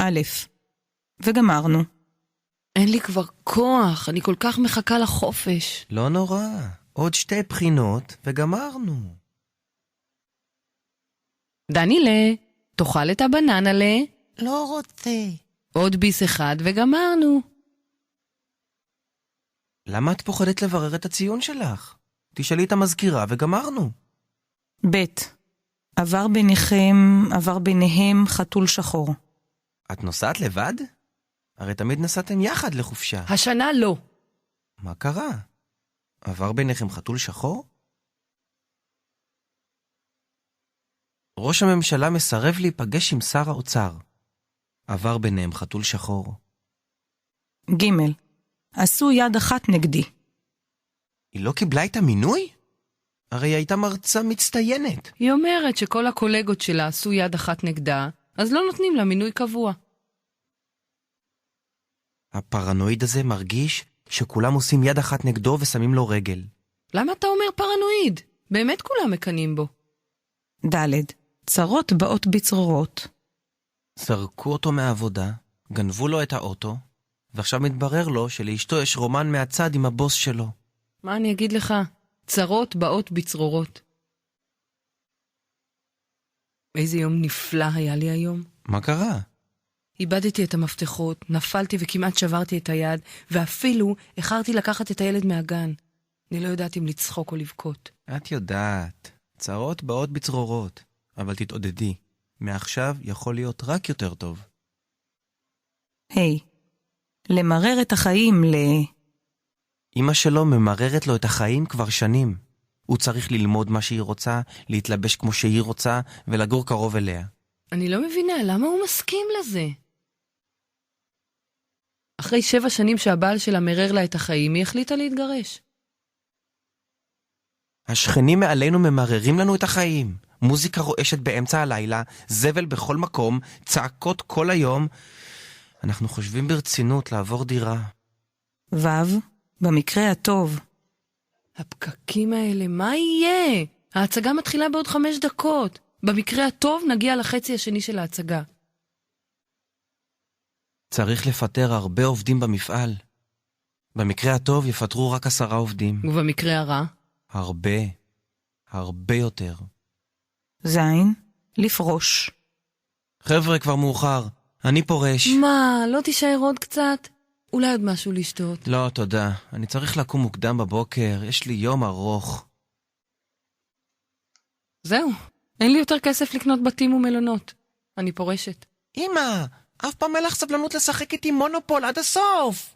א', וגמרנו. אין לי כבר כוח, אני כל כך מחכה לחופש. לא נורא, עוד 2 בחינות וגמרנו. דנילה, תאכל את הבננה לא רוצה. עוד ביס אחד וגמרנו. למה את פוחדת לברר את הציון שלך? תשאלי את המזכירה וגמרנו. ב', עבר ביניהם חתול שחור. את נוסעת לבד? הרי תמיד נסעתם יחד לחופשה. השנה לא. מה קרה? עבר ביניכם חתול שחור? ראש הממשלה מסרב להיפגש עם שר האוצר. עבר ביניהם חתול שחור. ג', עשו יד אחת נגדי. היא לא קיבלה את המינוי? הרי היא הייתה מרצה מצטיינת. היא אומרת שכל הקולגות שלה עשו יד אחת נגדה, אז לא נותנים לה מינוי קבוע. הפרנואיד הזה מרגיש שכולם עושים יד אחת נגדו ושמים לו רגל. למה אתה אומר פרנואיד? באמת כולם מקנים בו. ד', צרות באות בצרורות. זרקו אותו מהעבודה, גנבו לו את האוטו, ועכשיו מתברר לו שלאשתו יש רומן מהצד עם הבוס שלו. מה אני אגיד לך? צרות באות בצרורות. איזה יום נפלא היה לי היום. מה קרה? איבדתי את המפתחות, נפלתי וכמעט שברתי את היד, ואפילו הכרתי לקחת את הילד מהגן. אני לא יודעת אם לצחוק או לבכות. את יודעת, צרות באות בצרורות, אבל תתעודדי. מעכשיו יכול להיות רק יותר טוב. ה', למרר את החיים אמא שלו ממררת לו את החיים כבר שנים. הוא צריך ללמוד מה שהיא רוצה, להתלבש כמו שהיא רוצה, ולגור קרוב אליה. אני לא מבינה, למה הוא מסכים לזה? אחרי 7 שנים שהבעל שלה מרר לה את החיים, היא החליטה להתגרש. השכנים מעלינו ממררים לנו את החיים. מוזיקה רועשת באמצע הלילה, זבל בכל מקום, צעקות כל היום. אנחנו חושבים ברצינות לעבור דירה. ו', במקרה הטוב. הפקקים האלה, מה יהיה? ההצגה מתחילה בעוד 5 דקות. במקרה הטוב נגיע לחצי השני של ההצגה. צריך לפטר הרבה עובדים במפעל. במקרה הטוב יפטרו רק 10 עובדים. ובמקרה הרע? הרבה יותר. ז', לפרוש. חבר'ה, כבר מאוחר. אני פורש. מה, לא תישאר עוד קצת? אולי עוד משהו לשתות. לא, תודה. אני צריך לקום מוקדם בבוקר. יש לי יום ארוך. זהו, אין לי יותר כסף לקנות בתים ומלונות. אני פורשת. אמא, אף פעם אין לך סבלנות לשחק איתי מונופול עד הסוף.